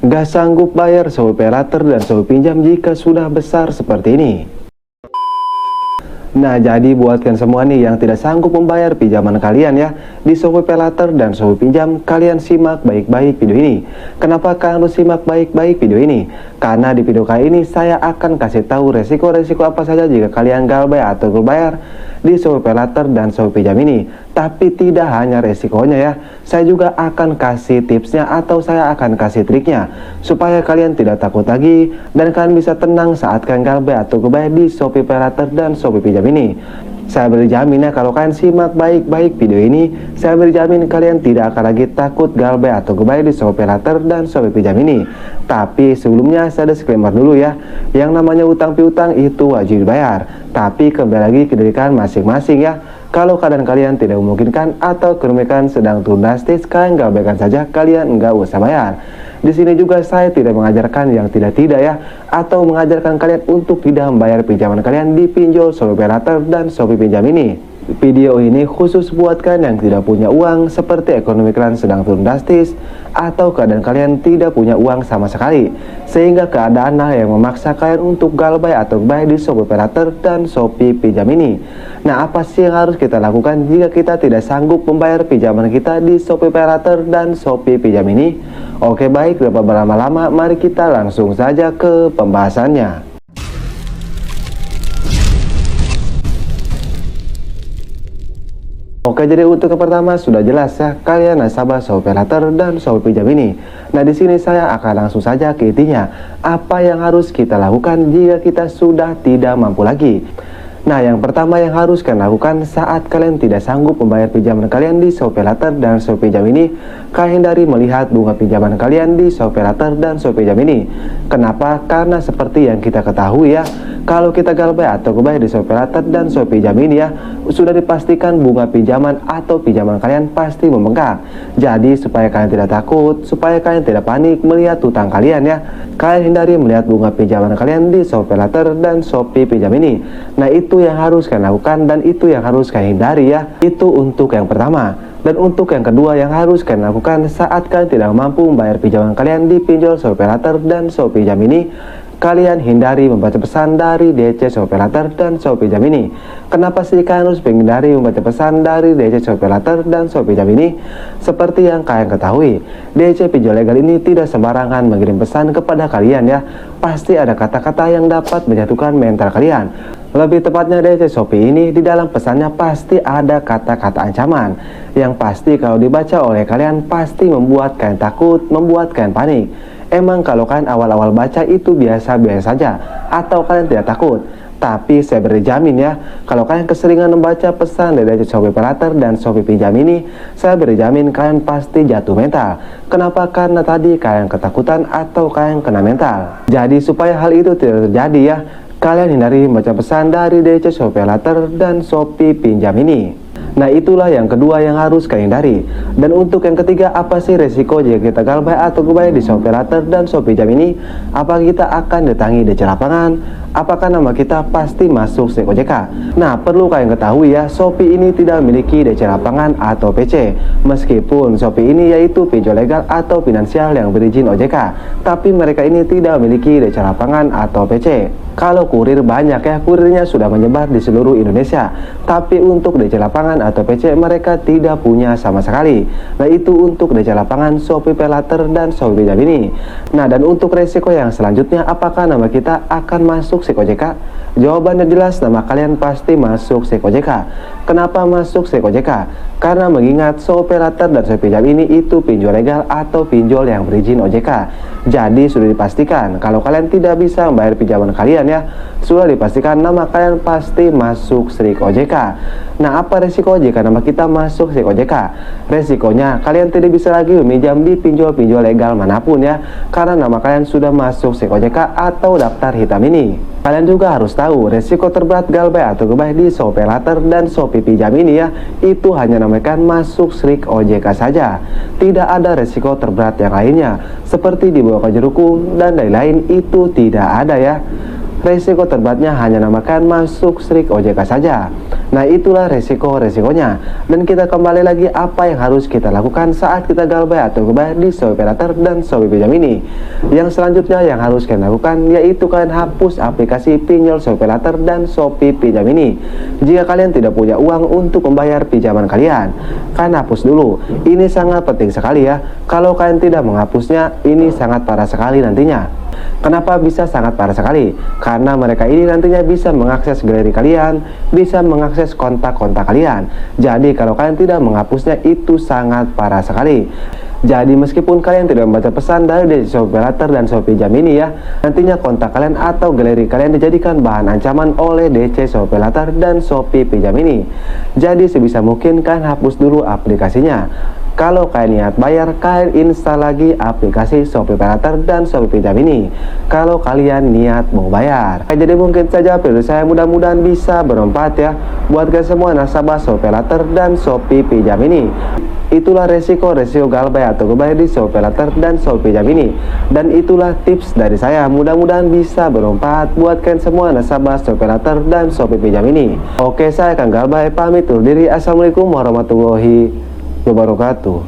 Gak sanggup bayar Shopee Paylater dan Shopee Pinjam jika sudah besar seperti ini. Nah, jadi buatkan semua nih yang tidak sanggup membayar pinjaman kalian ya di Shopee Paylater dan Shopee Pinjam, kalian simak baik-baik video ini. Kenapa kalian harus simak baik-baik video ini? Karena di video kali ini saya akan kasih tahu resiko-resiko apa saja jika kalian gagal bayar atau berbayar di Shopee Paylater dan Shopee Pinjam ini. Tapi tidak hanya resikonya ya, saya juga akan kasih tipsnya atau saya akan kasih triknya supaya kalian tidak takut lagi dan kalian bisa tenang saat kalian gagal bayar atau berbayar di Shopee Paylater dan Shopee Pinjam ini. Saya berjamin ya, kalau kalian simak baik-baik video ini, saya berjamin kalian tidak akan lagi takut gagal bayar atau berbayar di Shopee Paylater dan Shopee Pinjam ini. Tapi sebelumnya saya ada disclaimer dulu ya, yang namanya utang piutang itu wajib dibayar, tapi kembali lagi ke diri kalian masing-masing ya. Kalau keadaan kalian tidak memungkinkan atau kerumitan sedang turun drastis, kalian gak bayarkan saja, kalian nggak usah bayar. Di sini juga saya tidak mengajarkan yang tidak-tidak ya, atau mengajarkan kalian untuk tidak membayar pinjaman kalian di pinjol Shopee Paylater dan Shopee Pinjam ini. Video ini khusus buat kalian yang tidak punya uang, seperti ekonomi kalian sedang turun drastis, atau keadaan kalian tidak punya uang sama sekali, sehingga keadaanlah yang memaksa kalian untuk gagal bayar atau bayar di Shopee Paylater dan Shopee Pinjam ini. Nah, apa sih yang harus kita lakukan jika kita tidak sanggup membayar pinjaman kita di Shopee Paylater dan Shopee Pinjam ini? Oke baik, tanpa berlama-lama, mari kita langsung saja ke pembahasannya. Oke, jadi untuk yang pertama sudah jelas ya, kalian nasabah Shopee Paylater dan Shopee Pinjam ini. Nah, di sini saya akan langsung saja ke intinya. Apa yang harus kita lakukan jika kita sudah tidak mampu lagi? Nah, yang pertama yang harus kalian lakukan saat kalian tidak sanggup membayar pinjaman kalian di Shopee Paylater dan Shopee Pinjam ini, kalian hindari melihat bunga pinjaman kalian di Shopee Paylater dan Shopee Pinjam ini. Kenapa? Karena seperti yang kita ketahui ya, kalau kita gagal bayar atau bayar di Shopee Paylater dan Shopee Pinjam ini ya, sudah dipastikan bunga pinjaman atau pinjaman kalian pasti membengkak. Jadi supaya kalian tidak takut, supaya kalian tidak panik melihat utang kalian ya, kalian hindari melihat bunga pinjaman kalian di Shopee Paylater dan Shopee Pinjam ini. Nah, itu yang harus kalian lakukan dan itu yang harus kalian hindari ya. Itu untuk yang pertama. Dan untuk yang kedua yang harus kalian lakukan saat kalian tidak mampu membayar pinjaman kalian di pinjol Shopee Paylater dan Shopee Pinjam ini, kalian hindari membaca pesan dari DC Shopee Paylater dan Shopee Pinjam ini. Kenapa sih kalian harus menghindari membaca pesan dari DC Shopee Paylater dan Shopee Pinjam ini? Seperti yang kalian ketahui, DC pinjol legal ini tidak sembarangan mengirim pesan kepada kalian ya. Pasti ada kata-kata yang dapat menjatuhkan mental kalian. Lebih tepatnya DC Shopee ini di dalam pesannya pasti ada kata-kata ancaman yang pasti kalau dibaca oleh kalian pasti membuat kalian takut, membuat kalian panik. Emang kalau kalian awal-awal baca itu biasa-biasa saja atau kalian tidak takut? Tapi saya berjamin ya, kalau kalian keseringan membaca pesan dari Shopee Paylater dan Shopee Pinjam ini, saya berjamin kalian pasti jatuh mental. Kenapa? Karena tadi kalian ketakutan atau kalian kena mental. Jadi supaya hal itu tidak terjadi ya, kalian hindari membaca pesan dari DC Shopee Paylater dan Shopee Pinjam ini. Nah, itulah yang kedua yang harus kalian hindari. Dan untuk yang ketiga, apa sih resiko jika kita gagal bayar atau bayar di Shopee Paylater dan Shopee Pinjam ini? Apakah kita akan datangi DC lapangan? Apakah nama kita pasti masuk STIK OJK? Nah, perlu kalian ketahui ya, Shopee ini tidak memiliki DC lapangan atau PC. Meskipun Shopee ini yaitu pinjol legal atau finansial yang berizin OJK, tapi mereka ini tidak memiliki DC lapangan atau PC. Kalau kurir banyak ya, kurirnya sudah menyebar di seluruh Indonesia, tapi untuk DC lapangan atau PC mereka tidak punya sama sekali. Nah, itu untuk DC lapangan Shopee Paylater dan Shopee Pinjam ini. Nah, dan untuk resiko yang selanjutnya, apakah nama kita akan masuk STIK OJK? Jawabannya jelas, nama kalian pasti masuk STIK OJK. Kenapa masuk STIK OJK? Karena mengingat Shopee Paylater dan Shopee Pinjam ini itu pinjol legal atau pinjol yang berizin OJK. Jadi sudah dipastikan kalau kalian tidak bisa membayar pinjaman kalian ya, sudah dipastikan nama kalian pasti masuk STIK OJK. Nah, apa resiko jika nama kita masuk STIK OJK? Resikonya kalian tidak bisa lagi meminjam di pinjol-pinjol legal manapun ya, karena nama kalian sudah masuk STIK OJK atau daftar hitam ini. Kalian juga harus tahu resiko terberat gagal bayar atau bayar di Shopee Paylater dan Shopee Pinjam ini ya, itu hanya namakan masuk STIK OJK saja. Tidak ada resiko terberat yang lainnya seperti dibawa ke jeruku dan lain-lain, itu tidak ada ya. Resiko terberatnya hanya namakan masuk STRIK OJK saja. Nah, itulah resiko-resikonya. Dan kita kembali lagi apa yang harus kita lakukan saat kita galbay atau gebay di Shopee PayLater dan Shopee Pinjam ini. Yang selanjutnya yang harus kalian lakukan yaitu kalian hapus aplikasi pinjol Shopee PayLater dan Shopee Pinjam ini. Jika kalian tidak punya uang untuk membayar pinjaman kalian, kalian hapus dulu. Ini sangat penting sekali ya. Kalau kalian tidak menghapusnya, ini sangat parah sekali nantinya. Kenapa bisa sangat parah sekali? Karena mereka ini nantinya bisa mengakses galeri kalian, bisa mengakses kontak-kontak kalian. Jadi kalau kalian tidak menghapusnya, itu sangat parah sekali. Jadi meskipun kalian tidak membaca pesan dari Shopee PayLater dan Shopee Pinjam ini ya, nantinya kontak kalian atau galeri kalian dijadikan bahan ancaman oleh DC Shopee PayLater dan Shopee Pinjam ini. Jadi sebisa mungkin kalian hapus dulu aplikasinya. Kalau kalian niat bayar, kalian install lagi aplikasi Shopee PayLater dan Shopee Pinjam ini. Kalau kalian niat mau bayar. Jadi mungkin saja video saya mudah-mudahan bisa bermanfaat ya buat kalian semua nasabah Shopee PayLater dan Shopee Pinjam ini. Itulah resiko-resiko galbay atau gebay di Shopee PayLater dan Shopee Pinjam ini. Dan itulah tips dari saya, mudah-mudahan bisa bermanfaat buat kalian semua nasabah Shopee PayLater dan Shopee Pinjam ini. Oke, saya Kang Galbay pamit undur diri. Assalamualaikum warahmatullahi wabarakatuh.